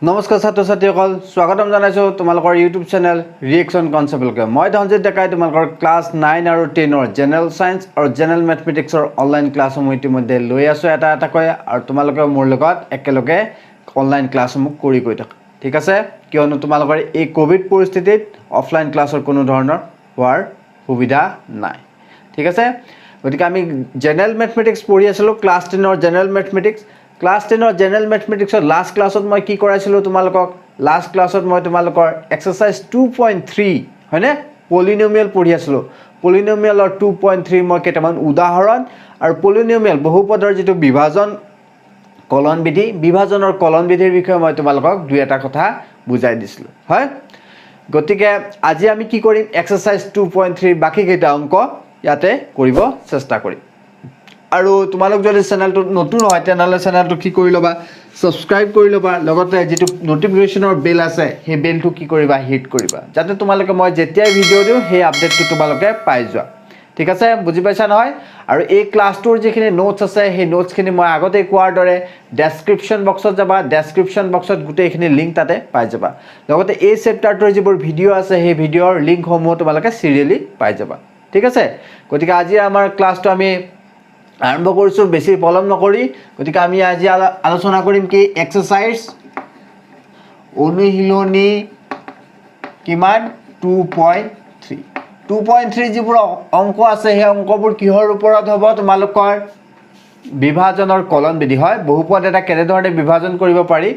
নমস্কাৰ ছাত্ৰ ছাত্ৰীসকল স্বাগতম জনাইছো তোমালোকৰ ইউটিউব চেনেল ৰিয়েকশ্যন কনচেপ্টলৈকে মই ধনজিত ডেকাই তোমালোকৰ ক্লাছ 9 আৰু 10 ৰ জেনেৰেল সায়েন্স আৰু জেনেৰেল মেথমেটিক্সৰ অনলাইন ক্লাছসমূহ ইতিমধ্যে লৈ আছো এটা কৈ আৰু তোমালোকে মোৰ লগত একেলগে অনলাইন ক্লাছসমূহ কৰি গৈ থাকা ঠিক আছে কিয়নো তোমালোকৰ এই কোভিড পৰিস্থিতিত অফলাইন ক্লাছৰ কোনো ধৰণৰ হোৱাৰ সুবিধা নাই ঠিক আছে গতিকে আমি জেনেৰেল মেথমেটিক্স পঢ়ি আছিলো ক্লাছ 10 ৰ general mathematics Class 10 or general mathematics or last class of my key corasilo to Malakok, last class of my to Malakor, exercise 2.3, hone polynomial podiaslo, polynomial or 2.3 market among Udaharan or polynomial Bohupadar to Bivazon colon bidi, Bivazon or colon bidi become my to Malakok, Duetakota, Buzai dislo. Huh? Gotike Ajiami Kikorin exercise 2.3 Baki downko, Yate, Kuribo, Sestakori. আৰু তোমালোক যদি চেনেলটো নতুন হয় তেনেহলে চেনেলটো কি কৰি লবা সাবস্ক্ৰাইব কৰি লবা লগতে যেটো নোটিফিকেশনৰ বেল আছে সেই বেলটো কি কৰিবা হিট কৰিবা যাতে তোমালোকে মই যেতিয়াই ভিডিও দিও সেই আপডেটটো তোমালোকে পাই যোৱা ঠিক আছে বুজি পাইছা নহয় আৰু এই ক্লাছটোৰ যিখিনি নোটছ আছে সেই নোটছখিনি মই আগতে কোৱাৰ দৰে ডেসক্ৰিপচন বক্সত যাবা ডেসক্ৰিপচন বক্সত গুটেইখিনি লিংক তাতে পাই যাবা লগতে এই চেপ্টাৰটোৰ যিবোৰ ভিডিও আছে সেই ভিডিওৰ লিংকসমূহ তোমালোকে সিৰিয়ালি পাই যাবা ঠিক আছে গতিকে আজি আমাৰ ক্লাছটো আমি আৰম্ভ কৰিছো বেছি পলম নকৰি গতিকে আমি আজি আলোচনা কৰিম কি এক্সাৰসাইজ অনুশীলনী কিমান 2.3 2.3 যিবোৰ অংক আছে সেই অংকবোৰ কিহৰ ওপৰত হ'ব তোমালোকৰ বিভাজনৰ কলন বিধি হয় বহুপদ এটা কেনে ধৰণে বিভাজন কৰিব পাৰি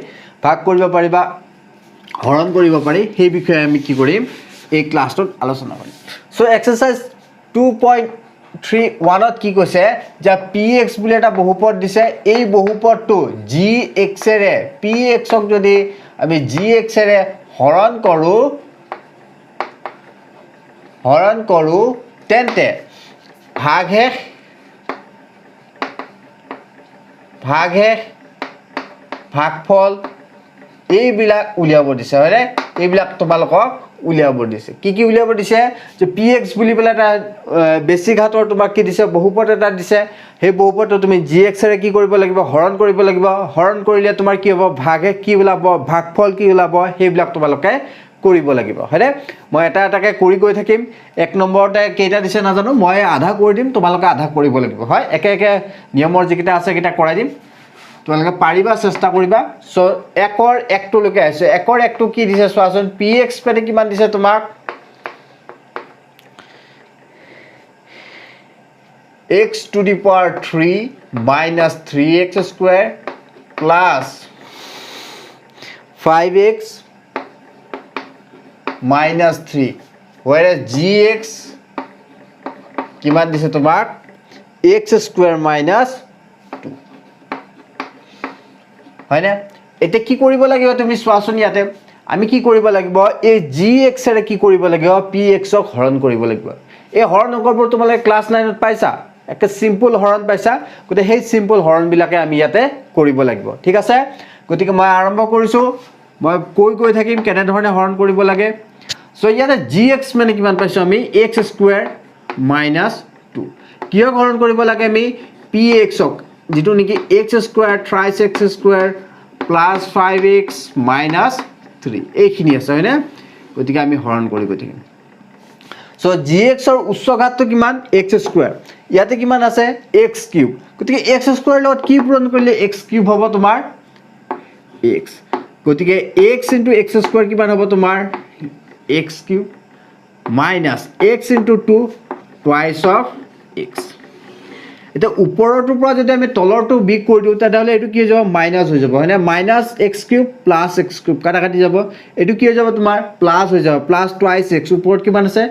ভাগ কৰিব পাৰি বা হৰণ কৰিব পাৰি সেই বিষয়ে আমি কি কৰিম এই ক্লাছটোত আলোচনা কৰিম সো এক্সাৰসাইজ 2.31 কি কৈছে যে px বুলি এটা বহুপদ দিছে এই বহুপদটো gx এৰে px ক যদি আমি gx এৰে হৰণ কৰো তেন্তে ভাগফল এইবিলাক উলিয়াব দিছে হয়নে এইবিলাক তোমালোকক উলিয়াব দিছে কি উলিয়াব দিছে যে px বুলি বলে এটা বেসিক ঘাতৰ তোমাক কি দিছে বহুপদ এটা দিছে সেই বহুপদটো তুমি gx এৰে কি কৰিব লাগিব হৰণ কৰিব লাগিব হৰণ কৰিলে তোমাৰ কি হ'ব ভাগে কি ওলাব ভাগফল কি ওলাব সেইবিলাক তোমালোকে কৰিব লাগিব হয়নে মই এটাকে কৰি গৈ থাকিম এক নম্বৰতে কেইটা দিছে নাজানো মই আধা কৰি দিম তোমালোকে আধা কৰিব লাগিব হয় একে নিয়মৰ যিকিটা আছে কিটা কৰাই দিম তোমালোকে পাৰিবা চেষ্টা কৰিবা সো একৰ একটো লকে আছে একৰ একটো কি দিছে চোৱাচোন px মানে কিমান দিছে তোমাক x to the power 3 minus 3x square plus 5x minus 3 whereas gx কিমান দিছে তোমাক x square minus হয় না এটা কি কৰিব লাগিব তুমি চোৱাচোন ইয়াতে আমি কি কৰিব লাগিব এই gx এৰে কি কৰিব লাগিব px ক হৰণ কৰিব লাগিব এই হৰণ অংকবোৰ তোমালে ক্লাস 9 ত পাইছা একটা সিম্পল হৰণ পাইছা গতে সেই সিম্পল হৰণ বিলাকে আমি ইয়াতে কৰিব লাগিব ঠিক আছে গতিকে মই আৰম্ভ কৰিছো মই কৈ থাকিম কেনে ধৰণে হৰণ কৰিব লাগে সো ইয়াতে gx মানে কিমান পাইছো আমি x স্কয়াৰ minus 2 কিয় হৰণ কৰিব লাগে আমি px ক যেটো নেকি x square thrice x square plus 5x minus 3 এইখিনি আছে হয়নে গতিকে আমি হৰণ কৰি গৈ থাকিম সো gx ৰ উচ্চ ঘাতটো কিমান x স্কয়াৰ ইয়াতে কিমান আছে x কিউব গতিকে x স্কয়াৰ লগত কি পূৰণ কৰিলে x কিউব হ'ব তোমাৰ x গতিকে x * x স্কয়াৰ কিমান হ'ব তোমাৰ x cube minus x * 2 twice of x এটা উপৰটোৰ পৰা যদি আমি তলৰটো বিগ কৰি দিও তেতিয়াহলে এটো কি হৈ যাব মাইনাস হৈ যাব হয়নে minus x cube plus x cube কাটি যাব এটো কি হৈ যাব তোমাৰ প্লাস হৈ যাব প্লাস টুৱাইস x ওপৰত কিমান আছে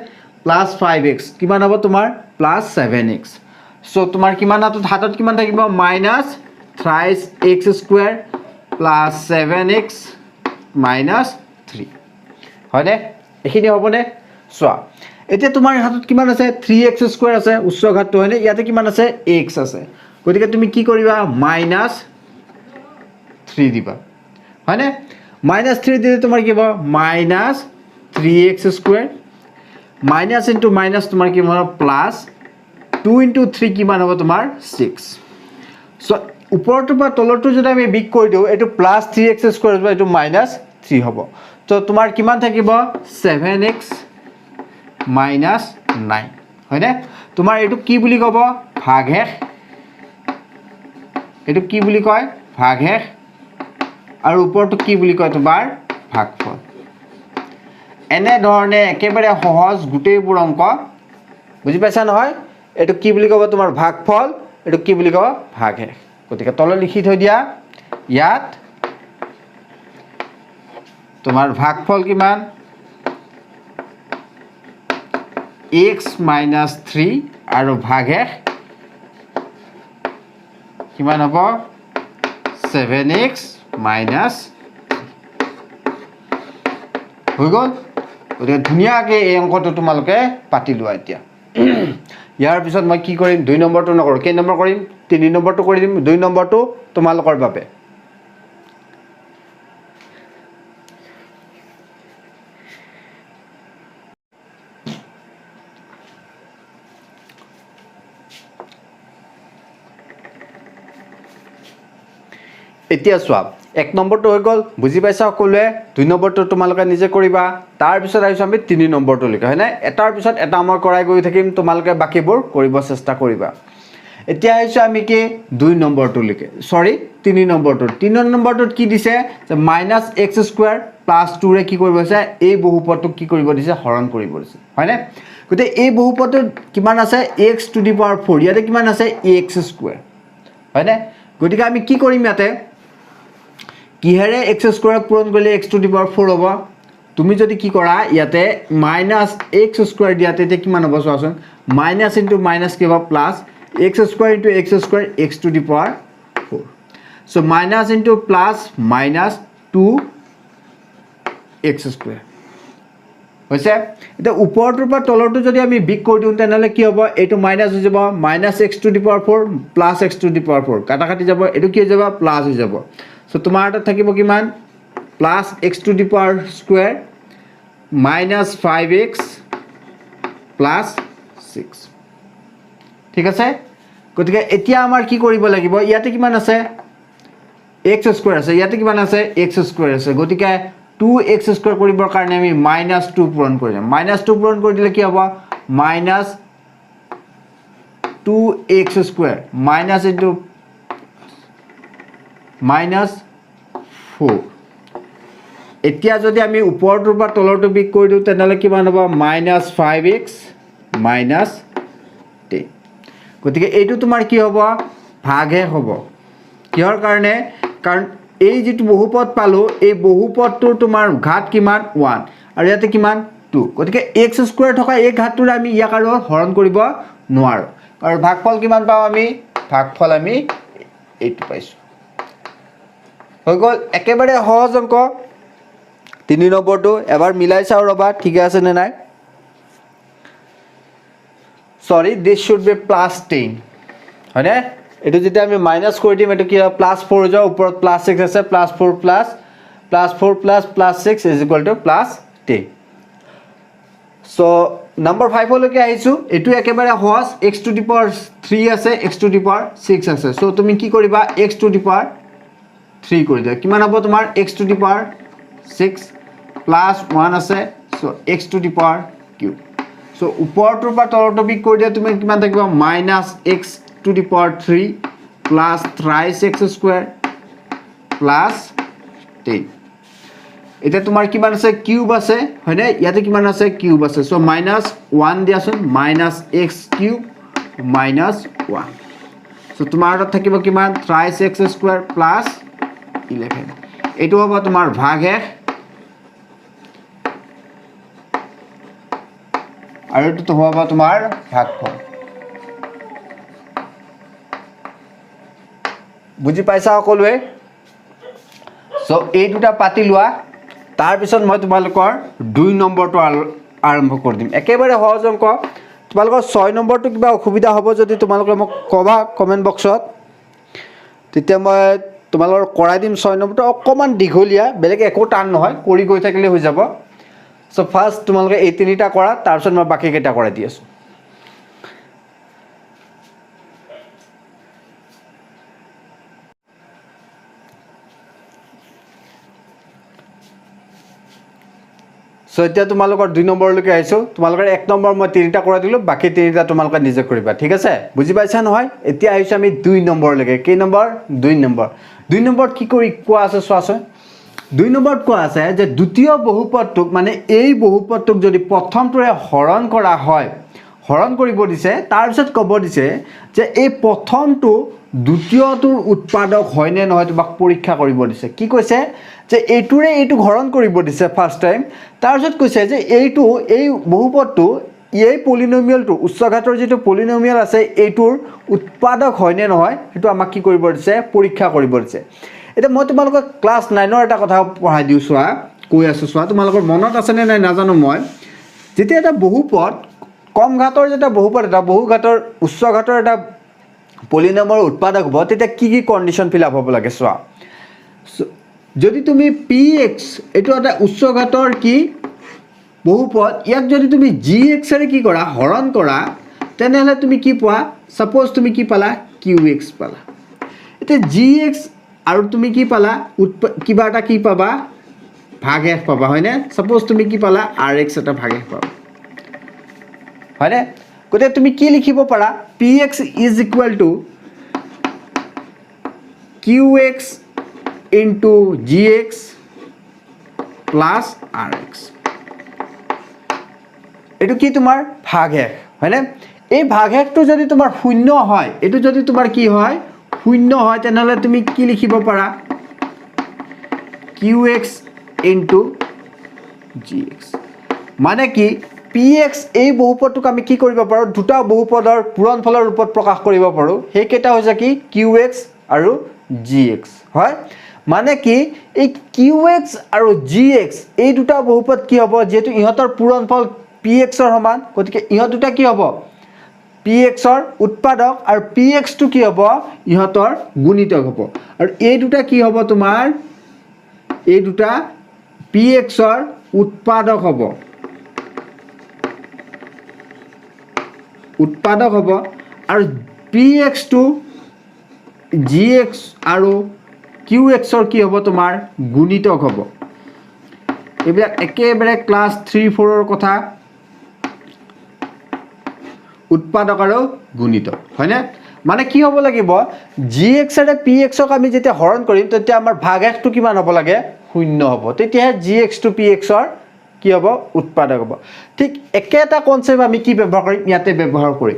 প্লাস 5x কিমান হ'ব তোমাৰ প্লাস 7x সো তোমাৰ কিমান হাতত কিমান থাকিব minus thrice x square plus 7x minus 3 হয়নে এখিনি হ'বনে সোৱা এতিয়া তোমাৰ হাতত কিমান আছে 3x স্কয়াৰ আছে উচ্চ ঘাতটো হয়নে ইয়াতে কিমান আছে x আছে গতিকে তুমি কি কৰিবা -3 দিবা হয়নে -3 দিলে তোমাৰ কি হ'ব -3x square minus into minus তোমাৰ কি হ'ব প্লাস 2 * 3 কিমান হ'ব তোমাৰ 6 সো ওপৰটো বা তলৰটো যদি আমি বিগ কৰি দিওঁ এইটো প্লাছ 3x স্কোৱাৰ হ'ব এইটো মাইনাছ 3 হ'ব তো তোমাৰ কিমান থাকিব 7x মাইনাছ 9 হয়নে তোমাৰ এইটো কি বুলি ক'ব ভাগশেষ এইটো কি বুলি কয় ভাগশেষ আৰু ওপৰটো কি বুলি কয় তোমাৰ ভাগফল এনে ধৰণে একেবাৰে সহজ গোটেইবোৰ অংক বুজি পাইছা নহয় এইটো কি বুলি ক'ব তোমাৰ ভাগফল এইটো কি বুলি ক'ব ভাগশেষ গতিকে তল লিখি থৈ দিয়া ইয়াত তোমাৰ ভাগফল কিমান x minus 3 আৰু ভাগশেষ কিমান হ'ব 7x minus হৈ গ'ল গতিকে ধুনীয়াকৈ এই অংকটো তোমালোকে পাতি লোৱা এতিয়া ইয়াৰ পিছত মই কি কৰিম 2 নম্বৰটো নকৰোঁ কেই নম্বৰ কৰিম 3 নম্বৰটো কৰি দিম 2 নম্বৰটো তোমালোকৰ বাবে এতিয়া চোৱা 1 নম্বৰটো হৈ গ'ল বুজি পাইছা সকলোৱে 2 নম্বৰটো তোমালোকে নিজে কৰিবা তাৰ পিছত আহিছো আমি 3 নম্বৰটো লিখা হয় না এটাৰ পিছত এটা মই কৰাই গৈ থাকিম তোমালোকে বাকিবোৰ কৰিব চেষ্টা কৰিবা এতিয়া আহিছো আমি কি 2 নম্বৰটো লিখে সৰি 3 নম্বৰটো 3 নম্বৰটোত কি দিছে যে -x² + 2 ৰে কি কৰিব আছে এই বহুপদটো কি কৰিব দিছে হৰণ কৰিব দিছে হয় না গতে এই বহুপদটো কিমান আছে x⁴ ইয়াতে কিমান আছে x² হয় না গতিকে আমি কি কৰিম ইয়াতে কিহেৰে x² পূৰণ কৰিলে x⁴ হ'ব তুমি যদি কি কৰা ইয়াতে -x² দিয়াতে তে কিমান হ'ব চোৱাচোন মাইনাস ইনটু মাইনাস কি হ'ব plus x² into x² x⁴ so minus into plus minus 2x² হৈছে এটা ওপৰটোৰ পৰা তলৰটো যদি আমি বিগ কৰি দিওঁ তেনেহলে কি হ'ব এইটো মাইনাস হৈ যাব -x⁴ plus x⁴ কাটা কাটি যাব এটো কি হৈ যাব প্লাস হৈ যাব সো তোমাৰ এটা থাকিব কিমান plus x⁴² minus 5x plus 6 ঠিক আছে গতিকে এতিয়া আমাৰ কি কৰিব লাগিব ইয়াতে কিমান আছে x² আছে ইয়াতে কিমান আছে x² আছে গতিকে 2x² কৰিবৰ কাৰণে আমি -2 পূৰণ কৰিম -2 পূৰণ কৰি দিলে কি হ'ব -2x² minus into -4 এতিয়া যদি আমি ওপৰটোৰ পৰা তলৰটো বিগ কৰি দিওঁ তেনেহলে কিমান হ'ব -5x -10 গতিকে এইটো তোমাৰ কি হ'ব ভাগহে হ'ব কিহৰ কাৰণে কাৰণ এই যেটো বহুপদ পালো এই বহুপদটোৰ তোমাৰ ঘাত কিমান 1 আৰু ইয়াতে কিমান 2 গতিকে x² থকা এই ঘাতটোৰ আমি ইয়াক আৰু হৰণ কৰিব নোৱাৰো আৰু ভাগফল কিমান পাও আমি ভাগফল আমি এইটো পাইছো হৈ গ'ল একেবাৰে সহজ অংক 3 নম্বৰটো এবাৰ মিলাই চাও ৰবা ঠিক আছে নে নাই sorry this should be +10 হয়নে এটো যেতিয়া আমি মাইনাস কৰি দিম এটো কি +4 যাও ওপৰত +6 আছে +4 +6 is equal to +10 so number 5 লৈকে আহিছো এটো একেবাৰে সহজ x⁴ আছে x⁴ আছে so তুমি কি কৰিবা x⁴ 3 কৰি দিয়া কিমান হ'ব তোমাৰ x⁴ 6 + 1 আছে so x⁴³ so ওপৰটোৰ পৰা তলৰটো বিগ কৰি দিয়া তুমি কিমান থাকিব -x⁴ 3 plus 3x² plus 10 এটা তোমাৰ কিমান আছে কিউব আছে হয়নে ইয়াতে কিমান আছে কিউব আছে সো -1 দিয়াছোন -x³ -1 সো তোমাৰ এটা থাকিব কিমান 3x² plus 11 এটো হ'ব তোমাৰ ভাগশেষ আৰু এটো হ'ব তোমাৰ ভাগফল বুজি পাইছা সকলোৱে সো এই দুটা পাতি লোৱা তাৰ পিছত মই তোমালোকৰ 2 নম্বৰটো আৰম্ভ কৰি দিম একেবাৰে সহজ অংক তোমালোকৰ 6 নম্বৰটো কিবা অসুবিধা হ'ব যদি তোমালোকে মোক কবা কমেন্ট বক্সত তেতিয়া মই তোমালোকৰ কৰাই দিম 6 নম্বৰটো অকমান দীঘলীয়া বেলেগ একো টান নহয় কৰি গৈ থাকিলে হৈ যাব সো ফাৰ্স্ট তোমালোকে এই তিনিটা কৰা তাৰ পিছত মই বাকি কেইটা কৰাই দি আছো সো এতিয়া তোমালোকৰ 2 নম্বৰলৈকে আহিছো তোমালোকৰ 1 নম্বৰ মই 3টা কৰা দিলো বাকি 3টা তোমালোকে নিজে কৰিবা ঠিক আছে বুজি পাইছা নহয় এতিয়া আহিছো আমি 2 নম্বৰলৈকে কি নম্বৰ 2 নম্বৰ 2 নম্বৰত কি কৰি কোৱা আছে চোৱাছে 2 নম্বৰত কোৱা আছে যে দ্বিতীয় বহুপদটোক মানে এই বহুপদটোক যদি প্ৰথমটোৰে হৰণ কৰা হয় হৰণ কৰিব দিছে তাৰ পিছত ক'ব দিছে যে এই প্ৰথমটো দ্বিতীয়টোৰ উৎপাদক হয় নে নহয় তোমাক পৰীক্ষা কৰিব দিছে কি কৈছে যে এইটোৰে এইটো হৰণ কৰিব দিছে ফাৰ্স্ট টাইম তাৰ পিছত কৈছে যে এইটো এই বহুপদটো এই পলিনোমিয়ালটো উচ্চঘাতৰ যেটো পলিনোমিয়াল আছে এইটোৰ উৎপাদক হয় নে নহয় এটো আমাক কি কৰিব দিছে পৰীক্ষা কৰিব দিছে এটা মই তোমালোকক ক্লাস 9 ৰ এটা কথা পঢ়াই দিউ সোৱা কৈ আছো সোৱা তোমালোকৰ মনত আছে নে নাই নাজানো মই যেতিয়া এটা বহুপদ কম ঘাতৰ যেটা বহুপদ এটা বহুঘাতৰ উচ্চঘাতৰ এটা পলিনোমিয়ালৰ উৎপাদক হ'ব তেতিয়া কি কি কন্ডিশন ফিল আপ হ'ব লাগে সোৱা যদি তুমি px এটো এটা উচ্চঘাতৰ কি বহুপদ ইয়াক যদি তুমি gx এৰে কি কৰা হৰণ কৰা তেনেহলে তুমি কি পোৱা সাপোজ তুমি কি পালা qx পালা এতে gx আৰু তুমি কি পালা কিবা এটা কি পাবা ভাগশেষ পাবা হয়নে সাপোজ তুমি কি পালা rx এটা ভাগশেষ পাবা হয়নে গতে তুমি কি লিখিব পাৰা px = qx into gx plus rx এটো কি তোমাৰ ভাগশেষ হয়নে এই ভাগশেষটো যদি তোমাৰ শূন্য হয় এটো যদি তোমাৰ কি হয় শূন্য হয় তেনেহলে তুমি কি লিখিব পাৰা qx into gx মানে কি px এই বহুপদটোক আমি কি কৰিব পাৰো দুটা বহুপদৰ পূৰণফলৰ ৰূপত প্ৰকাশ কৰিব পাৰো হে কেটা হৈছে কি qx আৰু gx হয় মানে কি এই qx আৰু gx এই দুটা বহুপদ কি হ'ব যেটো ইহতৰ পূৰণফল px ৰ সমান গতিকে ইহত দুটা কি হ'ব px ৰ উৎপাদক আৰু px টো কি হ'ব ইহতৰ গুণিতক হ'ব আৰু এই দুটা কি হ'ব তোমাৰ এই দুটা px ৰ উৎপাদক হ'ব আৰু px টো gx আৰু qx ৰ কি হ'ব তোমাৰ গুণিতক হ'ব এবিলাক একেবাৰে ক্লাস 3 4 ৰ কথা উৎপাদক আৰু গুণিতক হয়নে মানে কি হ'ব লাগিব gx আৰু px ক আমি যেতিয়া হৰণ কৰিম তেতিয়া আমাৰ ভাগশেষটো কিমান হ'ব লাগে শূন্য হ'ব তেতিয়া gx to px ৰ কি হ'ব উৎপাদক হ'ব ঠিক একেটা কনসেপ্ট আমি কি ব্যৱহাৰ কৰিম ইয়াতে ব্যৱহাৰ কৰিম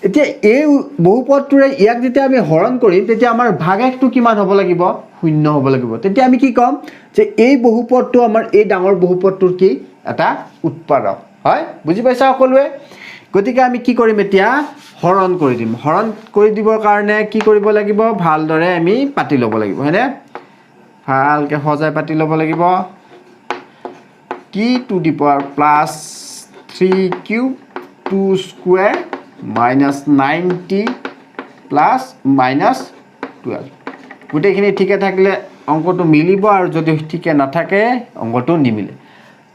এতিয়া এই বহুপদটোৰে ইয়াক যেতিয়া আমি হৰণ কৰিম তেতিয়া আমাৰ ভাগশেষটো কিমান হ'ব লাগিব শূন্য হ'ব লাগিব তেতিয়া আমি কি কম যে এই বহুপদটো আমাৰ এই ডাঙৰ বহুপদটোৰ কি এটা উৎপাদক হয় বুজি পাইছা সকলোৱে গতিকে আমি কি কৰিম এতিয়া হৰণ কৰি দিম হৰণ কৰি দিবৰ কাৰণে কি কৰিব লাগিব ভালদৰে আমি পাতি ল'ব লাগিব হয়নে ভালকে সজাই পাতি ল'ব লাগিব t to the power plus 3q 2 square minus 90 plus minus 12 গুটেখিনি ঠিকে থাকিলে অঙ্কটো মিলিব আৰু যদি ঠিকে না থাকে অঙ্কটো নিমিলে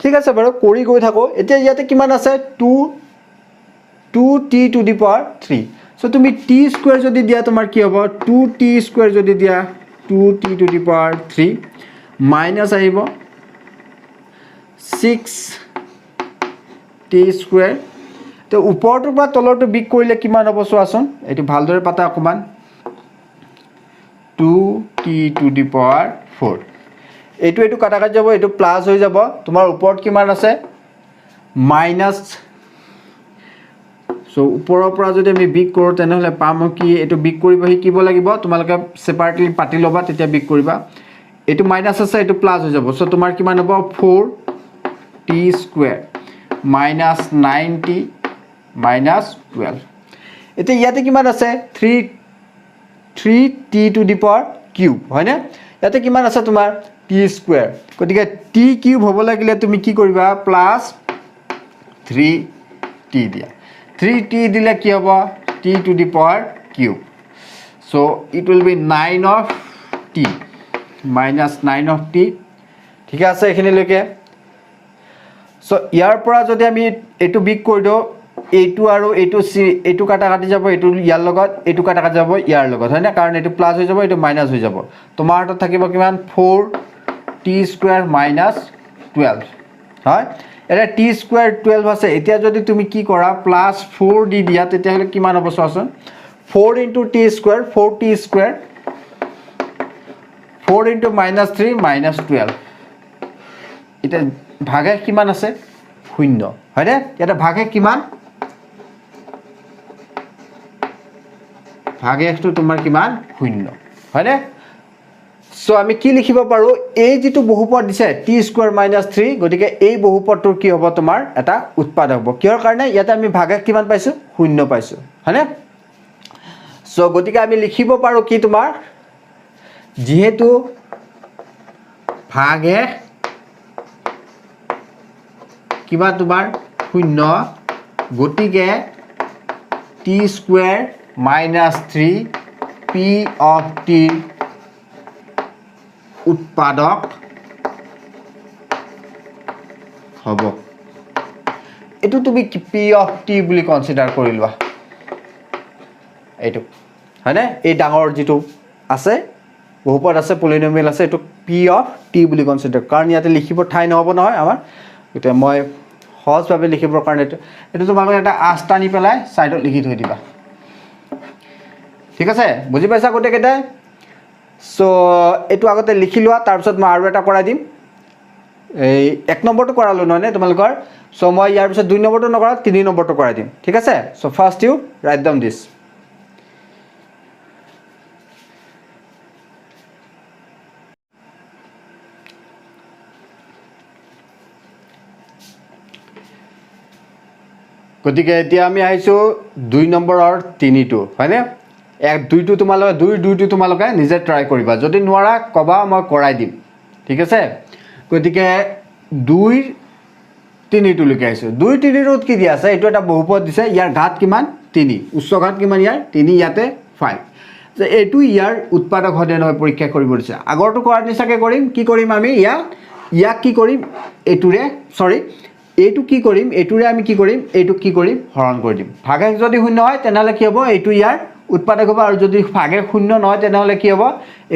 ঠিক আছে বাৰু কৰি গৈ থাকো এতিয়া ইয়াতে কিমান আছে 2t to the power 3 so তুমি t স্কয়ার যদি দিয়া তোমাৰ কি হ'ব 2t স্কয়ার যদি দিয়া 2t to the power 3 minus আহিব 6t স্কয়ার তো উপৰটোৰ পৰা তলৰটো বিক কৰিলে কিমান হ'ব চোৱাচোন এটো ভালদৰে পাতা অকমান 2t to the power 4 এটো কাটা কাট যাব এটো প্লাস হৈ যাব তোমাৰ উপৰত কিমান আছে মাইনাস সো উপৰৰ পৰা যদি আমি বিক কৰো তেনেহলে পাম কি এটো বিক কৰিব হিকিব লাগিব তোমালকে সেপাৰেটলি পাতি লবা তেতিয়া বিক কৰিবা এটো মাইনাস আছে এটো প্লাস হৈ যাব সো তোমাৰ কিমান হ'ব 4t স্কয়ার minus 90 minus 12 এতে ইয়াতে কিমান আছে 3t to the power cube হয়নে ইয়াতে কিমান আছে তোমাৰ t স্কয়াৰ গতিকে t কিউব হ'ব লাগিলে তুমি কি কৰিবা প্লাস 3t দিয়া 3t দিলে কি হ'ব t to the power cube so it will be 9 of t minus 9 of t ঠিক আছে এখানে লৈকে সো ইয়াৰ পৰা যদি আমি এটো বিক কৰি দিও এটো আৰু এটো কাটা কাটি যাব এটো ইয়াৰ লগত এটো কাটা কাটি যাব ইয়াৰ লগত হয় না কাৰণ এটো প্লাস হৈ যাব এটো মাইনাস হৈ যাব তোমাৰ হাতত থাকিব কিমান 4t স্কয়াৰ minus 12 হয় এটা টি স্কোয়াৰ 12 আছে এতিয়া যদি তুমি কি কৰা প্লাস 4 দি দিয়া তেতিয়াহলে কিমান হ'ব চোৱাচোন 4 into t square 4t square 4 into minus 3 minus 12 এটা ভাগে কিমান আছে শূন্য হয়নে এটা ভাগে কিমান ভাগে একটো তোমাৰ কিমান শূন্য হয়নে সো আমি কি লিখিব পাৰো এই যেটো বহুপদ দিছে t square minus 3 গটিকে এই বহুপদটোৰ কি হ'ব তোমাৰ এটা উৎপাদক হ'ব কিহৰ কাৰণে ইয়াতে আমি ভাগে কিমান পাইছো শূন্য পাইছো হয়নে সো গটিকে আমি লিখিব পাৰো কি তোমাৰ যেহেতু ভাগে কিবা তোমাৰ শূন্য গটিকে t square minus 3 p of t উৎপাদক হ'ব এটো তুমি p of t বুলি কনসিডাৰ কৰি লোৱা এটো হয়নে এই ডাঙৰ যেটো আছে বহুপদ আছে পলিনোমিয়াল আছে এটো p of t বুলি কনসিডাৰ কাৰণ ইয়াতে লিখিব ঠাই নহব নহয় আমাৰ এটা মই সহজ ভাবে লিখিবৰ কাৰণে এটো তোমালোকে এটা আস্তানি পেলাই সাইডত লিখি থৈ দিবা ঠিক আছে বুজি পাইছা কোটে কেটা সো এটো আগতে লিখি লোৱা তাৰ পিছত মই আৰু এটা কৰাই দিম এই এক নম্বৰটো কৰালো নহয় নে তোমালোকৰ সো মই ইয়াৰ পিছত দুই নম্বৰটো নকৰা তিনি নম্বৰটো কৰাই দিম ঠিক আছে so first you write down this গতিকে এতিয়া আমি আইছো দুই নম্বৰৰ তিনিটো হয়নে এক দুইটো তোমালোকে দুইটো তোমালোকে নিজে ট্ৰাই কৰিবা যদি নোৱাৰা কবা মই কৰাই দিম ঠিক আছে গতিকে দুই তিনিটো লিখি আইছো দুই তিনিটোত কি দিয়া আছে এটো এটা বহুপদ দিছে ইয়াৰ ঘাত কিমান 3 উচ্চ ঘাত কিমান ইয়াৰ 3 ইয়াতে 5 যে এটো ইয়াৰ উৎপাদক হদে নহয় পৰীক্ষা কৰিব দিছে আগৰটো কৰাৰ নিচাকে কৰিম কি কৰিম আমি ইয়াক কি কৰিম এটুৰে সৰি এইটো কি কৰিম এটুৰে আমি কি কৰিম এইটো কি কৰিম হৰণ কৰি দিম ভাগে যদি শূন্য হয় তেনালে কি হ'ব এইটো ইয়াৰ উৎপাদক হ'ব আৰু যদি ভাগে শূন্য নহয় তেনালে কি হ'ব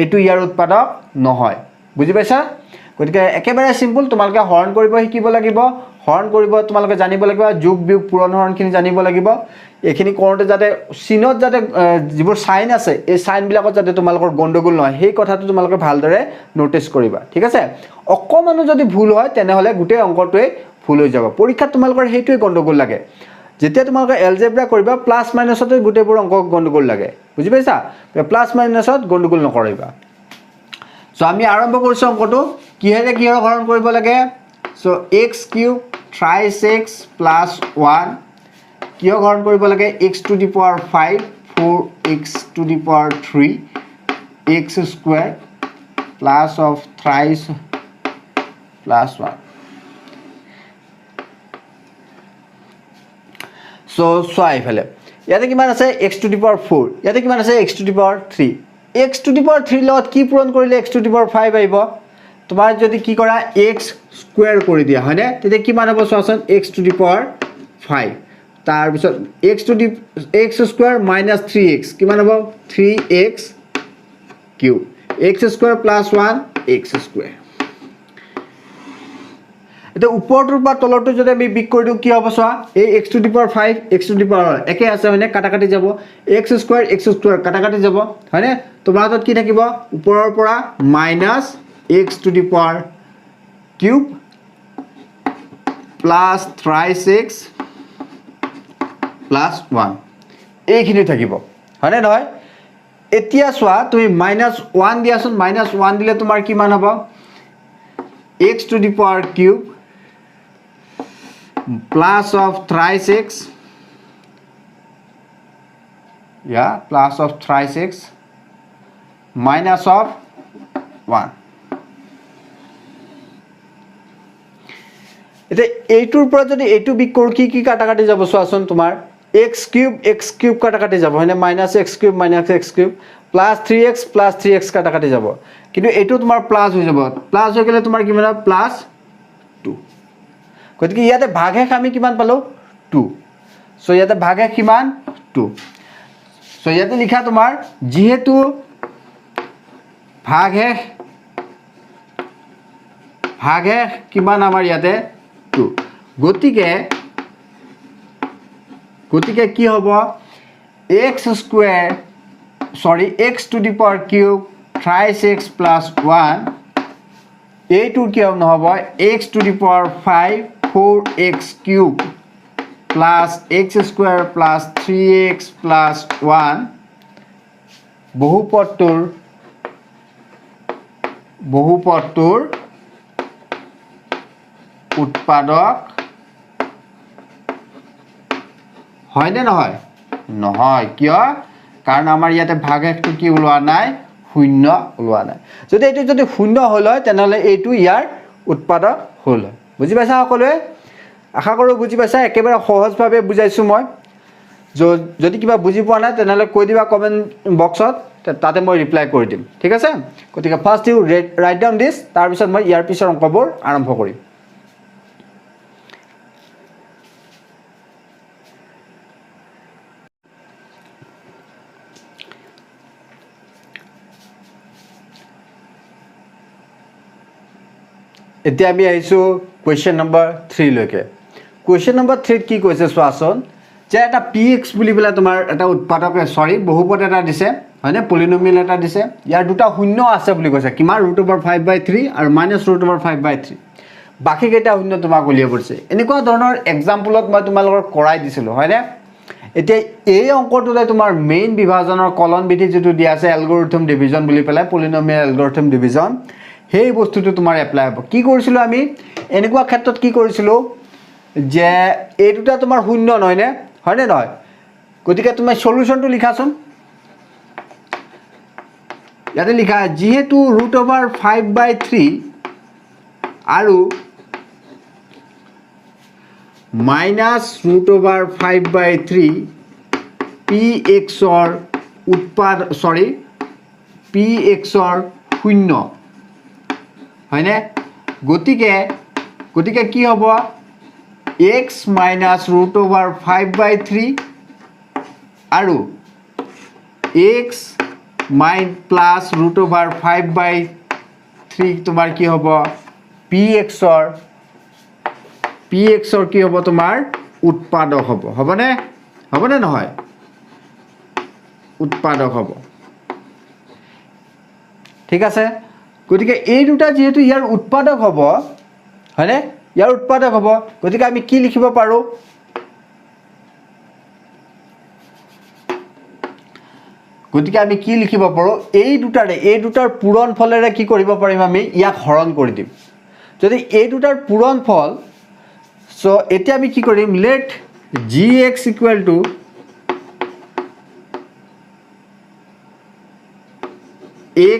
এইটো ইয়াৰ উৎপাদক নহয় বুজি পাইছা গতিকে একেবাৰে সিম্পল তোমালোকে হৰণ কৰিব শিকিব লাগিব হৰণ কৰিব তোমালোকে জানিব লাগিব যোগ বিয়োগ পূৰণ হৰণখিনি জানিব লাগিব এখিনি কৰোতে যাতে চিনত যাতে যিবোৰ সাইন আছে এই সাইন বিলাকত যাতে তোমালোকৰ গণ্ডগোল নহয় সেই কথাটো তোমালোকে ভালদৰে নোটিস কৰিবা ঠিক আছে অকমানো যদি ভুল হয় তেনেহলে গোটেই অংকটোৱে ভুল হৈ যাব পৰীক্ষাত তোমালোকৰ হেইটোৱে গণ্ডগোল লাগে যেতিয়া তোমালোকে এলজেব্ৰা কৰিবা প্লাস মাইনাসতে গোটেইবোৰ অংক গণ্ডগোল লাগে বুজি পাইছা প্লাস মাইনাসত গণ্ডগোল নকৰিবা সো আমি আৰম্ভ কৰিছো অংকটো কিহেৰে কিহৰ হৰণ কৰিব লাগে so x cube thrice x plus 1 কিহৰ হৰণ কৰিব লাগে x to the power 5 4x to the power 3 x square plus of thrice plus 1 so সোয়াই ফেলে ইয়াতে কিমান আছে x to the power 4 ইয়াতে কিমান আছে x to the power 3 x to the power 3 লগত কি পূৰণ কৰিলে x to the power 5 আইব তোমাৰ যদি কি কৰা x স্কয়াৰ কৰি দিয়া হয়নে তেতিয়া কিমান হ'ব চোৱাচোন x to the power 5 তাৰ পিছত x to the x square minus 3x কিমান হ'ব 3x cube x square plus 1 x square এটা উপৰটোৰ পৰা তলৰটো যদি আমি বিক কৰি দিও কি হ'ব চোৱা এই x to the power 5 x to the power একে আছে হয়নে কাটা কাটি যাব x স্কয়াৰ কাটা কাটি যাব হয়নে তোমাৰ হাতত কি থাকিব উপৰৰ পৰা minus x to the power cube plus thrice x plus 1 এইখিনি থাকিব হয়নে নহয় এতিয়া চোৱা তুমি -1 দিয়াছন -1 দিলে তোমাৰ কিমান হ'ব x to the power cube plus of thrice x plus of thrice x minus of 1 এতে এইটোৰ পৰা যদি এইটো বিক কৰো কি কাটা কাটি যাব চোৱাচোন তোমাৰ x কিউব কাটা কাটি যাব হয়নে -x কিউব plus 3x কাটা কাটি যাব কিন্তু এইটো তোমাৰ প্লাস হৈ যাব প্লাস হৈ গলে তোমাৰ কিমান হ'ব প্লাস 2 গতিকে ইয়াতে ভাগে আমি কিমান পালো 2 সো ইয়াতে ভাগে কিমান 2 সো ইয়াতে লিখা তোমাৰ যেহেতু ভাগে কিমান আমাৰ ইয়াতে 2 গতিকে কি হ'ব x square x to the power cube thrice x plus 1 এইটো কি নহ'ব x to the power 5 4x cube plus x square plus 3x plus 1 বহুপদটোৰ উৎপাদক হয় নে নহয় নহয় কিয় কাৰণ আমাৰ ইয়াতে ভাগশেষটো কি ওলোৱা নাই শূন্য ওলোৱা নাই যদি এইটো যদি শূন্য হ'ল হয় তেনেহলে এইটো ইয়াৰ উৎপাদক হ'ল বুজি পাইছা সকলোৱে আশা কৰো বুজি পাইছা একেবাৰে সহজভাৱে বুজাইছো মই যদি কিবা বুজি পোৱা নাই তেনেহলে কৈ দিবা কমেন্ট বক্সত তাতে মই ৰিপ্লাই কৰি দিম ঠিক আছে গতিকে first you write down this তাৰ পিছত মই ইয়াৰ পিছৰ অংকবোৰ আৰম্ভ কৰিম এতিয়া আমি আহিছো কোৱেশ্চন নম্বৰ 3 লৈকে কোৱেশ্চন নম্বৰ 3 কি কৈছে চোৱাচোন যে এটা px বুলি বলা তোমাৰ এটা উৎপাদক বহুপদ এটা দিছে হয়নে পলিনোমিয়েল এটা দিছে ইয়াৰ দুটা শূন্য আছে বুলি কৈছে কিমান √5/3 আৰু -√5/3 বাকি কেইটা শূন্য তোমাক উলিয়াব দিছে এনেকুৱা ধৰণৰ এক্সাম্পলত মই তোমালোকৰ কৰাই দিছিলো হয়নে এতিয়া এই অংকটোতে তোমাৰ মেইন বিভাজনৰ কলন বিধি যেটো দিয়া আছে এলগৰিথম ডিভিজন বুলি পেলাই পলিনোমিয়েল এলগৰিথম ডিভিজন সেই বস্তুটো তোমাৰ এপ্লাই হ'ব কি কৰিছিলো আমি এনেকুৱা ক্ষেত্ৰত কি কৰিছিলো যে এই দুটা তোমাৰ শূন্য নহয় নে হয়নে নহয় গতিকে তুমি সলিউশনটো লিখাছোন ইয়াতে লিখা যেহেতু √5/3 আৰু -√5/3 px ৰ px ৰ শূন্য হয়নে গতিকে কি হ'ব x -√5/3 আৰু x +√5/3 তোমাৰ কি হ'ব px ৰ কি হ'ব তোমাৰ উৎপাদক হ'বনে নহয় উৎপাদক হ'ব ঠিক আছে গতিকে এই দুটা যেহেতু ইয়াৰ উৎপাদক হ'ব হয়নে ইয়াৰ উৎপাদক হ'ব গতিকে আমি কি লিখিব পাৰো এই দুটাৰ পূৰণফলেৰে কি কৰিব পাৰিম আমি ইয়াক হৰণ কৰি দিম যদি এই দুটাৰ পূৰণফল সো এতিয়া আমি কি কৰিম লেট gx =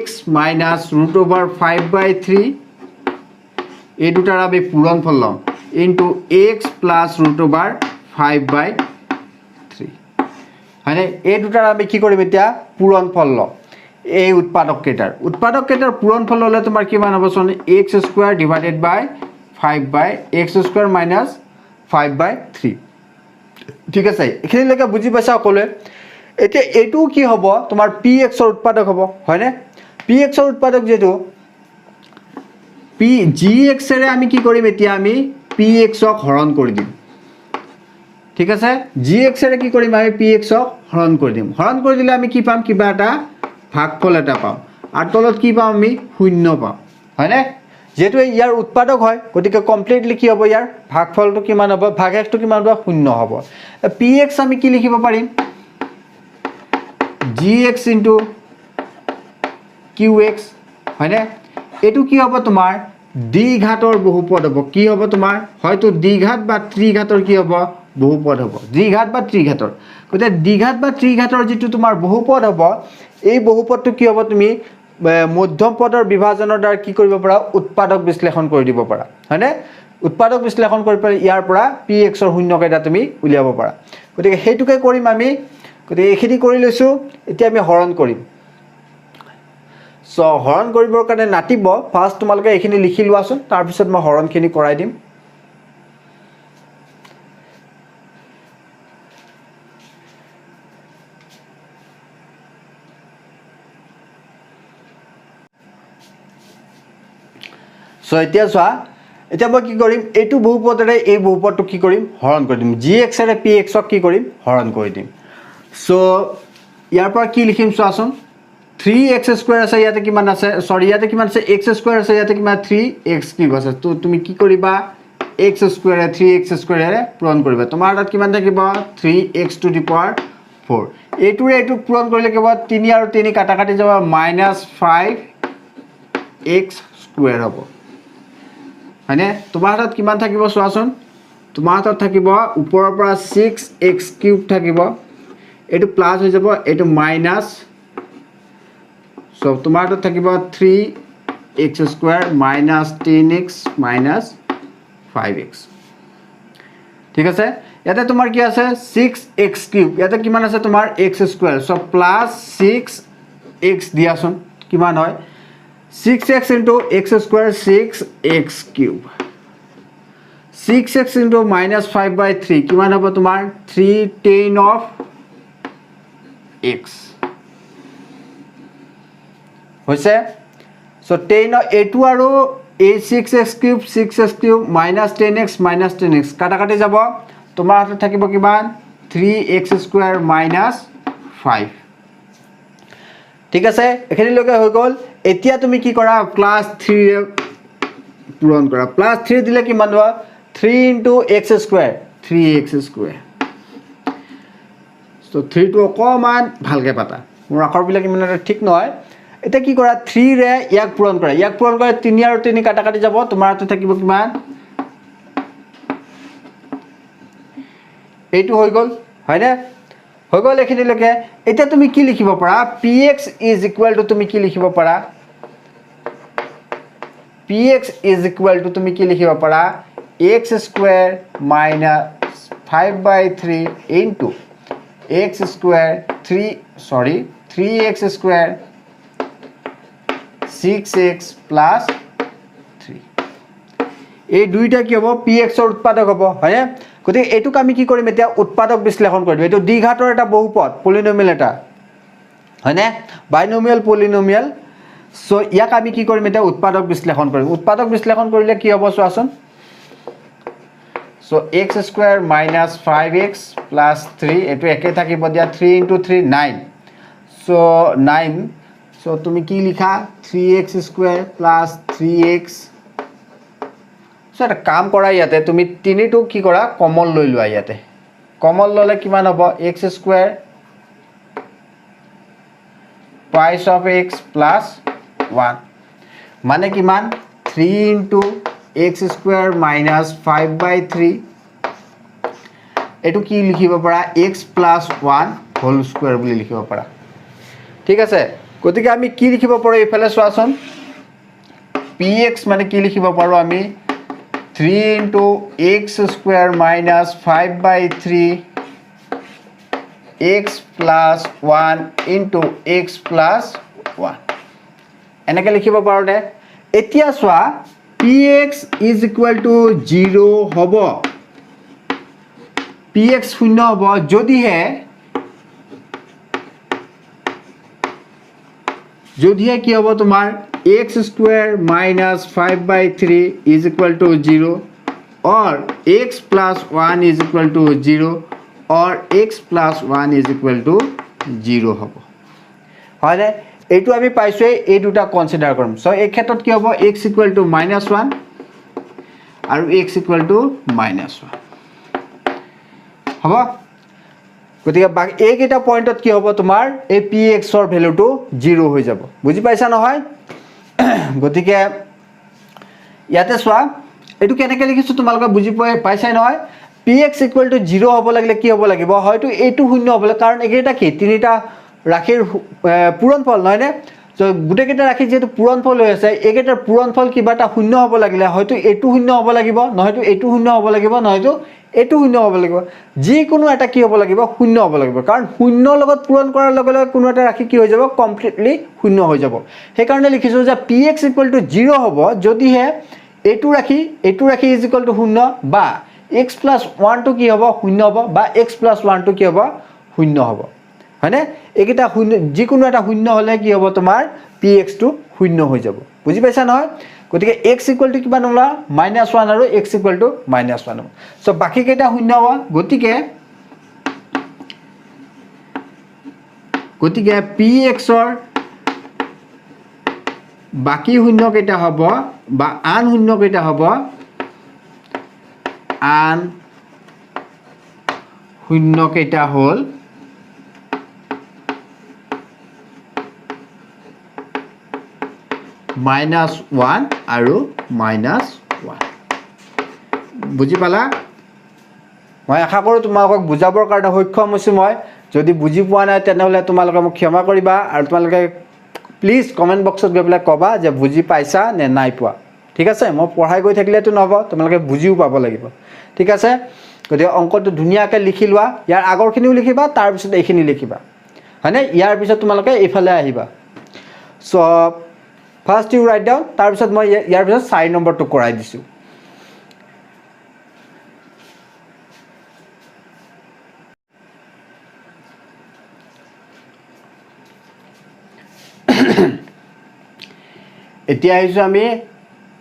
x -√5/3 এই দুটাৰ আমি পূৰণফল লম ইনটু x +√5/3 হয়নে এই দুটাৰ আমি কি কৰিম এতিয়া পূৰণফল লম এই উৎপাদক কেইটাৰ পূৰণফল ললে তোমাৰ কিমান হ'বচোন x² / 5/x² - 5/3 ঠিক আছে এখিনিলৈকে বুজি পাইছা সকলোৱে এতিয়া এইটো কি হ'ব তোমাৰ px ৰ উৎপাদক হ'ব হয়নে px ৰ উৎপাদক যেটো gx ৰে আমি কি কৰিম এতিয়া আমি px ক হৰণ কৰি দিম ঠিক আছে gx ৰে কি কৰিম আমি px ক হৰণ কৰি দিম হৰণ কৰি দিলে আমি কি পাম কিবা এটা ভাগফল এটা পাম আৰু তলত কি পাম আমি শূন্য পাম হয়নে যেটো ইয়াৰ উৎপাদক হয় গতিকে কমপ্লিটলি কি হ'ব ইয়াৰ ভাগফলটো কিমান হ'ব ভাগশেষটো কিমান হ'ব শূন্য হ'ব px আমি কি লিখিব পাৰিম gx * qx হয়নে এটো কি হ'ব তোমাৰ দ্বিঘাতৰ বহুপদ হ'ব কি হ'ব তোমাৰ হয়তো দ্বিঘাত বা ত্ৰিঘাতৰ কি হ'ব বহুপদ হ'ব দ্বিঘাত বা ত্ৰিঘাতৰ গতে দ্বিঘাত বা ত্ৰিঘাতৰ যেটো তোমাৰ বহুপদ হ'ব এই বহুপদটো কি হ'ব তুমি মধ্যম পদৰ বিভাজনৰ দ্বাৰা কি কৰিব পাৰা উৎপাদক বিশ্লেষণ কৰি দিব পাৰা হয়নে উৎপাদক বিশ্লেষণ কৰি পাৰি ইয়াৰ পৰা px ৰ শূন্য কেইটা তুমি উলিয়াব পাৰা গতিকে হেতুকে কৰিম আমি গতিকে এখিনি কৰি লৈছো এতিয়া আমি হৰণ কৰিম সো হৰণ কৰিবৰ কাৰণে নাটিব ফাৰ্স্ট তোমালোকে এখিনি লিখি লোৱাছোন তাৰ পিছত মই হৰণখিনি কৰাই দিম সো এতিয়া চোৱা এতিয়া মই কি কৰিম এইটো বহুপদৰে এই বহুপদটো কি কৰিম হৰণ কৰি দিম gx এৰে px ক কি কৰিম হৰণ কৰি দিম সো ইয়াৰ পৰা কি লিখিম চোৱাচোন 3x² আছে ইয়াতে কিমান আছে সৰি ইয়াতে কিমান আছে x² আছে ইয়াতে কিমান 3x³ আছে তো তুমি কি কৰিবা x² 3x² এৰে পূৰণ কৰিবা তোমাৰ তাত কিমান থাকিব 3x টু দি পাৱাৰ 4 এইটোৰে এইটো পূৰণ কৰিলে কিবা 3 আৰু 3 কাটা কাটি যাব -5x² হ'ব হয়নে তোমাৰ তাত কিমান থাকিব চোৱাচোন তোমাৰ তাত থাকিব ওপৰৰ পৰা 6x³ থাকিব এইটো প্লাস হৈ যাব এইটো মাইনাস সো তোমাৰ তাত থাকিব 3x² minus 10x minus 5x ঠিক আছে ইয়াতে তোমাৰ কি আছে 6x³ ইয়াতে কিমান আছে তোমাৰ x² সো প্লাস 6x দিয়াছোন কিমান হয় 6x into x² 6x³ 6x into minus 5/3 কিমান হ'ব তোমাৰ 3/10 of x হৈছে সো 10 a2 আৰু a 6x³ minus 10x কাটা কাটি যাব তোমাৰ হাতত থাকিব কিমান 3x² minus 5 ঠিক আছে এখিনি লগে হৈ গল এতিয়া তুমি কি কৰা প্লাস 3 পূৰণ কৰা প্লাস 3 দিলে কিমান হ'ব 3 into x² 3x² সো 3 টো অকমান ভালকে পাতা মোৰ আখৰ বিলাক ইমান ঠিক নহয় এটা কি কৰা 3 ৰে ইয়াক পূৰণ কৰে 3 আৰু 3 কাটা কাটি যাব তোমাৰ হাতত থাকিব কিমান এইটো হৈ গল হয়নে হৈ গল এখিনি লকে এটা তুমি কি লিখিব পাৰা px তুমি কি লিখিব পাৰা px তুমি কি লিখিব পাৰা x² minus 5/3 into x² 3x² 6x plus 3 এই দুইটা কি হ'ব px ৰ উৎপাদক হ'ব হয়নে গতি এটুক আমি কি কৰিম এতিয়া উৎপাদক বিশ্লেষণ কৰিম এটো দ্বিঘাতৰ এটা বহুপদ পলিনোমিয়াল এটা হয়নে বাইনোমিয়াল পলিনোমিয়াল সো ইয়াক আমি কি কৰিম এতিয়া উৎপাদক বিশ্লেষণ কৰিম উৎপাদক বিশ্লেষণ কৰিলে কি হ'ব চোৱাচোন so x² minus 5x plus 3 এটো একে থাকিব দিয়া 3 into 3 9 সো 9 সো তুমি কি লিখা 3x² plus 3x সো এটা কাম কৰা ইয়াতে তুমি 3 টো কি কৰা কমন লৈ লোৱা ইয়াতে কমন ললে কিমান হ'ব x² twice of x plus 1 মানে কিমান 3 into x² minus 5/3 এটো কি লিখিব পাৰা x plus 1 whole square বুলি লিখিব পাৰা ঠিক আছে গতিকে আমি কি লিখিব পাৰো এফালে চোৱাচোন px মানে কি লিখিব পাৰো আমি 3 into x² minus 5/3 x plus 1 into x plus 1 এনেকে লিখিব পাৰো নে এতিয়া চোৱা px is equal to 0 হ'ব px শূন্য হ'ব যদিহে কি হ'ব তোমাৰ x² minus 5/3 is equal to 0 or x plus 1 is equal to 0 or x plus 1 is equal to 0 হ'ব হয়নে এইটো আমি পাইছো এই দুটা কনসিডাৰ কৰিম সো এই ক্ষেত্ৰত কি হ'ব x equal to -1 আৰু x equal to -1 হ'ব গতিকে বাকি এইকেইটা পইণ্টত কি হ'ব তোমাৰ এই px ৰ ভ্যালুটো 0 হৈ যাব বুজি পাইছা নহয় গতিকে ইয়াতে চোৱা এটো কেনেকৈ লিখিছো তোমালোকে বুজি পাইছাই নহয় px equal to 0 হ'ব লাগিলে কি হ'ব লাগিব হয়তো এইটো শূন্য হ'ব কাৰণ একেটা কি তিনিটা ৰাখিৰ পূৰণফল নহয় নে তো গুটেকেটা ৰাখি যেটো পূৰণফল হৈ আছে একেটাৰ পূৰণফল কিবাটা শূন্য হ'ব লাগিলে হয়তো এটো শূন্য হ'ব লাগিব নহয়তো এটো শূন্য হ'ব লাগিব নহয়তো এটো শূন্য হ'ব লাগিব যি কোনো এটা কি হ'ব লাগিব শূন্য হ'ব লাগিব কাৰণ শূন্য লগত পূৰণ কৰাৰ লগে লগে কোনো এটা ৰাখি কি হৈ যাব কমপ্লিটলি শূন্য হৈ যাব সেই কাৰণে লিখিছো যে px equal to 0 হ'ব যদিহে এটো ৰাখি is equal to শূন্য বা x plus 1 টো কি হ'ব শূন্য হ'ব বা x plus 1 টো কি হ'ব শূন্য হ'ব হয়নে একেটা শূন্য যি কোনো এটা শূন্য হলে কি হ'ব তোমাৰ px টো শূন্য হৈ যাব বুজি পাইছা নহয় গতিকে x ইকুৱেল টু কিমান ওলা -1 আৰু x ইকুৱেল টু -1 হ'ব সো বাকি কেইটা শূন্য হ'ব গতিকে px ৰ বাকি শূন্য কেইটা হ'ব বা আন শূন্য কেইটা হ'ব আন শূন্য কেইটা হ'ল -1 আৰু -1 বুজি পালা মই আশা কৰোঁ তোমালোকক বুজাবৰ কাৰণে সক্ষম হৈছো মই যদি বুজি পোৱা নাই তেনেহলে তোমালোকে মোক ক্ষমা কৰিবা আৰু তোমালোকে প্লিজ কমেন্ট বক্সত গৈ পেলাই কবা যে বুজি পাইছা নে নাই পোৱা ঠিক আছে মই পঢ়াই গৈ থাকিলেতো নহব তোমালোকে বুজিও পাব লাগিব ঠিক আছে গতিকে অংকটো ধুনিয়াকৈ লিখি লোৱা ইয়াৰ আগৰখিনিও লিখিবা তাৰ পিছত এইখিনি লিখিবা হয়নে ইয়াৰ পিছত তোমালোকে এইফালে আহিবা so first you write down তাৰ পিছত মই ইয়াৰ পিছত 4 নম্বৰটো কৰাই দিছো এতিয়া আহিছো আমি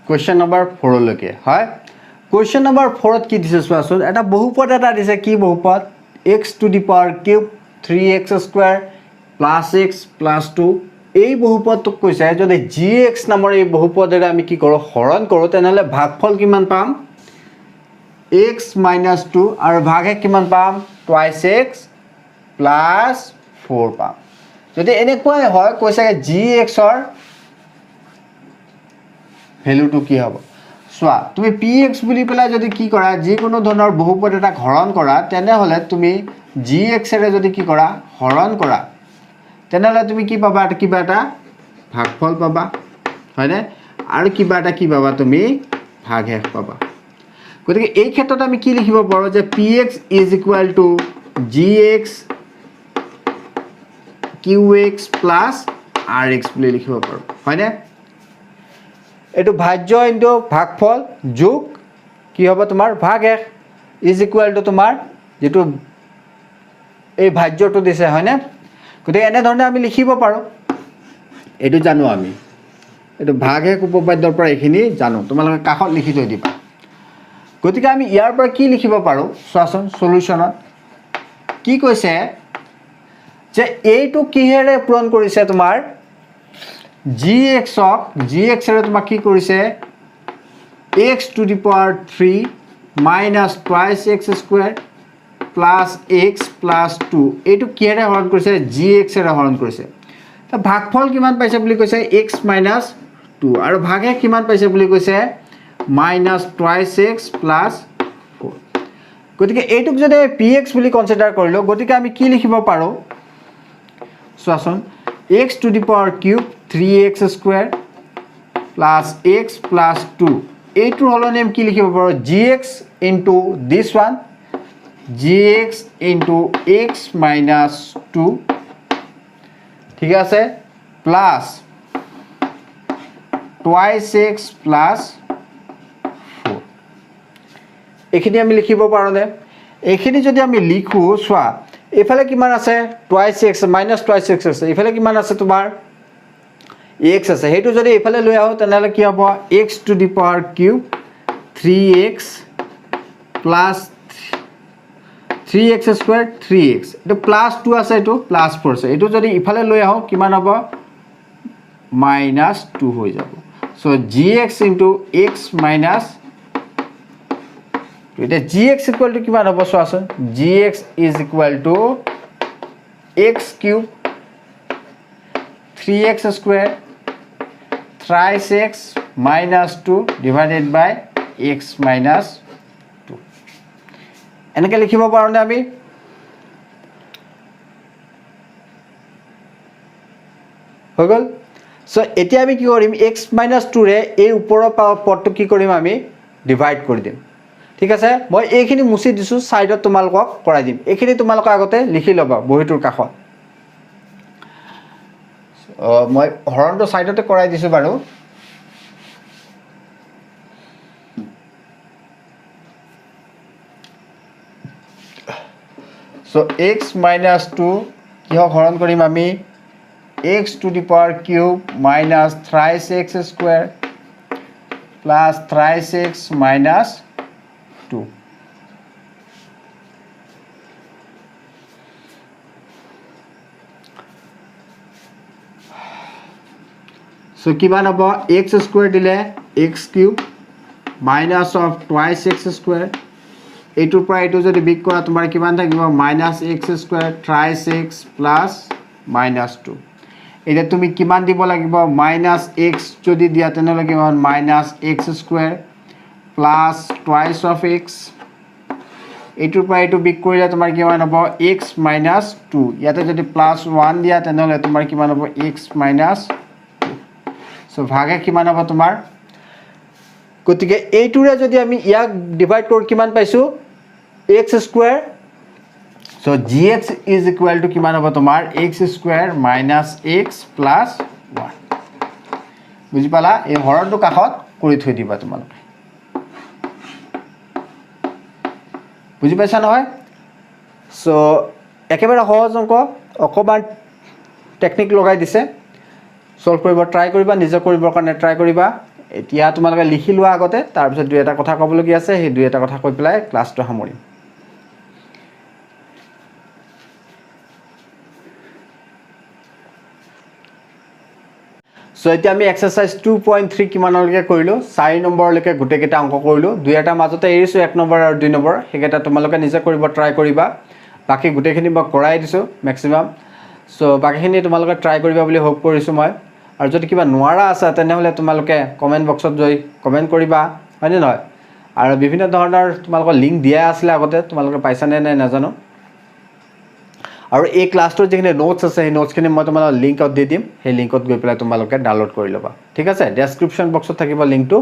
কোৱেশ্চন নম্বৰ 4 লৈকে হয় কোৱেশ্চন নম্বৰ 4 ত কি দিছে চোৱাচোন এটা বহুপদ এটা দিছে কি বহুপদ x to the power cube 3x square plus x plus 2 এই বহুপদটো কৈছে যদি gx নামৰ এই বহুপদৰে আমি কি কৰো হৰণ কৰো তেনেহলে ভাগফল কিমান পাম x - 2 আৰু ভাগে কিমান পাম twice x plus 4 পাম যদি এনেকৈ হয় কৈছে gx ৰ ভ্যালুটো কি হ'ব সোৱা তুমি px বুলি পেলাই যদি কি কৰা যি কোনো ধৰণৰ বহুপদ এটা হৰণ কৰা তেনেহলে তুমি gx এৰে যদি কি কৰা হৰণ কৰা তেনেহলে তুমি কি পাবা কিবা এটা ভাগফল পাবা হয়নে আৰু কিবা এটা কি পাবা তুমি ভাগশেষ পাবা গতিকে এই ক্ষেত্ৰত আমি কি লিখিব পাৰো যে px = gx qx + rx বুলি লিখিব পাৰো হয়নে এটো ভাজ্য ইনটু ভাগফল যোগ কি হ'ব তোমাৰ ভাগশেষ = তোমাৰ যেটো এই ভাজ্যটো দিছে হয়নে গতিকে এনে ধৰণে আমি লিখিব পাৰো এটো জানো আমি এটো ভাগশেষ উপপাদ্যৰ পৰা এখিনি জানো তোমালোকে কাখত লিখি থৈ দিবা গতিকে আমি ইয়াৰ পৰা কি লিখিব পাৰো সৱাচন সলিউশনত কি কৈছে যে এইটো কিহেৰে পূৰণ কৰিছে তোমাৰ gx এৰে তোমাক কি কৰিছে x to the power 3 minus twice x square plus x plus 2 এইটো কিহেৰে হৰণ কৰিছে gx এৰে হৰণ কৰিছে তা ভাগফল কিমান পাইছে বুলি কৈছে x minus 2 আৰু ভাগে কিমান পাইছে বুলি কৈছে minus twice x plus 4 গতিকে এইটোক যদি px বুলি কনসিডাৰ কৰিলো গতিকে আমি কি লিখিব পাৰো সোৱাচোন x to the power cube 3x square plus x plus 2 এইটো হলো নেম কি লিখিব পাৰো gx into this one gx into x minus 2 ঠিক আছে plus twice x plus 4 এখিনি আমি লিখিব পাৰো নে এখিনি যদি আমি লিখো সোৱা এফালে কিমান আছে twice x minus twice x আছে এফালে কিমান আছে তোমাৰ x আছে হেতু যদি এফালে লৈ আহো তেনেহলে কি হ'ব x to the power cube 3x plus 3x square 3x এটো plus 2 আছে এটো plus 4 আছে এটো যদি এফালে লৈ আহো কিমান হ'ব minus 2 হৈ যাব so gx into x minus এটা gx equal to কিমান হ'ব সোৱাচোন gx is equal to x cube 3x square thrice x minus 2 divided by x minus 2 এনেকে লিখিব পাৰো না আমি হৈ গল সো এতিয়া আমি কি কৰিম x minus 2 ৰে এই ওপৰৰ পদটো কি কৰিম আমি ডিভাইড কৰি দিম ঠিক আছে মই এইখিনি মুছি দিছো সাইডত তোমালকক কৰাই দিম এইখিনি তোমালক আগতে লিখি লবা বহিটোৰ কাখত মই হৰণটো সাইডতে কৰাই দিছো বাৰু সো x minus 2 কি হৰণ কৰিম আমি x to the power cube minus thrice x square plus thrice x minus 2 so কিমান হ'ব x স্কয়াৰ দিলে x cube minus of twice x square এইটোৰ পৰা এইটো যদি বিগ কৰা তোমাৰ কিমান থাকিব minus x square thrice x plus minus 2 এটা তুমি কিমান দিব লাগিব মাইনাছ x যদি দিয়া তেনেহলে কিমান minus x square plus twice of x এইটোৰ পৰা এইটো বিগ কৰিলে তোমাৰ কিমান হ'ব x মাইনাছ 2 ইয়াতে যদি প্লাছ 1 দিয়া তেনেহলে তোমাৰ কিমান হ'ব x মাইনাছ সো ভাগে কিমান হ'ব তোমাৰ গতিকে এইটোৰে যদি আমি ইয়াক ডিভাইড কৰি কিমান পাইছো x square so gx is equal to কিমান হ'ব তোমাৰ x square minus x plus 1 বুজি পালা এই হৰণটো কাষত কৰি থৈ দিবা তোমালোকে বুজি পাইছা নহয় সো একেবাৰে সহজ অংক অকমান টেকনিক লগাই দিছে সলভ কৰিব ট্ৰাই কৰিবা নিজে কৰিবৰ কাৰণে ট্ৰাই কৰিবা এতিয়া তোমালোকে লিখি লোৱা আগতে তাৰ পিছত দুই এটা কথা ক'বলগী আছে সেই দুই এটা কথা কৈ পেলাই ক্লাছটো সামৰিম সো এতিয়া আমি এক্সাৰসাইজ 2.3 কিমানলৈকে কৰিলো 4 নম্বৰলৈকে গুটেকেটা অংক কৰিলো দুই এটা মাজতে এৰিছো 1 নম্বৰ আৰু 2 নম্বৰ হেকেটা তোমালোকে নিজে কৰিব ট্ৰাই কৰিবা বাকি গুটেখিনি মই কৰাই দিছো ম্যাক্সিমাম সো বাকিখিনি তোমালোকে ট্ৰাই কৰিবা বুলি হোপ কৰিছো মই আৰু যদি কিবা নোৱাৰা আছে তেনেহলে তোমালোকে কমেন্ট বক্সত গৈ কমেন্ট কৰিবা হয়নে নহয় আৰু বিভিন্ন ধৰণৰ তোমালোকৰ লিংক দিয়া আছিল আগতে তোমালোকে পাইছা নে নাই নাজানো আৰু এই ক্লাছটোৰ যিখিনি নোটছ আছে সেই নোটছখিনি মই তোমালোকক লিংকত দি দিম সেই লিংকত গৈ পেলাই তোমালোকে ডাউনলোড কৰি ল'বা ঠিক আছে ডেসক্ৰিপচন বক্সত থাকিব লিংকটো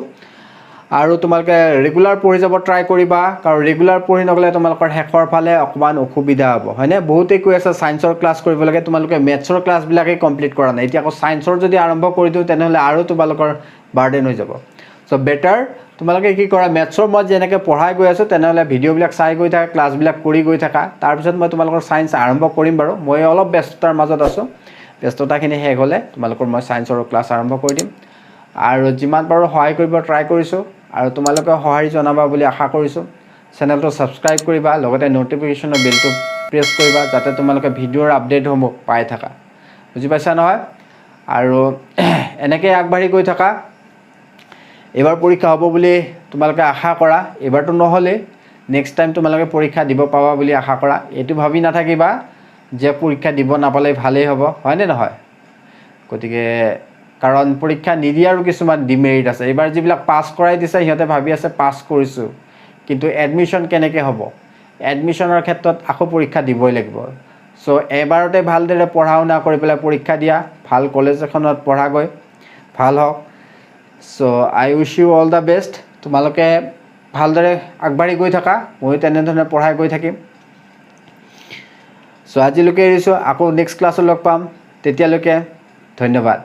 আৰু তোমালোকে ৰেগুলাৰ পঢ়ি যাব ট্ৰাই কৰিবা কাৰণ ৰেগুলাৰ পঢ়ি নগলে তোমালোকৰ হেকৰ ফালে অকমান অসুবিধা হ'ব হয়নে বহুতে কৈ আছে সায়েন্সৰ ক্লাছ কৰিব লাগে তোমালোকে মেথছৰ ক্লাছ বিলাকে কমপ্লিট কৰা নাই এতিয়া আকৌ সায়েন্সৰ যদি আৰম্ভ কৰি দিও তেনেহলে আৰু তোমালোকৰ বাৰ্ডেন হৈ যাব সো বেটাৰ তোমালোকে কি কৰা মেথছৰ মই যেনেকৈ পঢ়াই গৈ আছো তেনেহলে ভিডিও বিলাক চাই গৈ থাকা ক্লাছ বিলাক কৰি গৈ থাকা তাৰ পিছত মই তোমালোকৰ সায়েন্স আৰম্ভ কৰিম বাৰু মই অলপ ব্যস্ততাৰ মাজত আছো ব্যস্ততাখিনি শেষ হলে তোমালোকৰ মই সায়েন্সৰ ক্লাছ আৰম্ভ কৰি দিম আৰু যিমান পাৰো সহায় কৰিব ট্ৰাই কৰিছো আৰু তোমালোকে সহায় জনাবা বুলি আশা কৰিছো চেনেলটো সাবস্ক্ৰাইব কৰিবা লগতে নটিফিকেশনৰ বেলটো প্ৰেছ কৰিবা যাতে তোমালোকে ভিডিওৰ আপডেট হ'ব পাই থাকা বুজি পাইছা নহয় আৰু এনেকৈ আগবাঢ়ি গৈ থাকা এবাৰ পৰীক্ষা হ'ব বুলি তোমালোকে আশা কৰা এবাৰটো নহলে নেক্সট টাইম তোমালোকে পৰীক্ষা দিব পাবা বুলি আশা কৰা এটো ভাবি নাথাকিবা যে পৰীক্ষা দিব নাপালে ভালেই হ'ব হয়নে নহয় গতিকে কাৰণ পৰীক্ষা নিদিয়াৰো কিছুমান ডিমেৰিট আছে এবাৰ যিবিলাক পাস কৰাই দিছে হিয়তে ভাবি আছে পাস কৰিছো কিন্তু এডমিশন কেনেকৈ হ'ব এডমিশনৰ ক্ষেত্ৰত আকৌ পৰীক্ষা দিবই লাগিব সো এবাৰতে ভালদৰে পঢ়াওনা কৰি পেলাই পৰীক্ষা দিয়া ভাল কলেজ এখনত পঢ়া গৈ ভাল হওক so I wish you all the best তোমালোকে ভালদৰে আগবাঢ়ি গৈ থাকা মই তেনেধৰণে পঢ়াই গৈ থাকিম সো আজিলৈকে এৰিছো আকৌ নেক্সট ক্লাছত লগ পাম তেতিয়ালৈকে ধন্যবাদ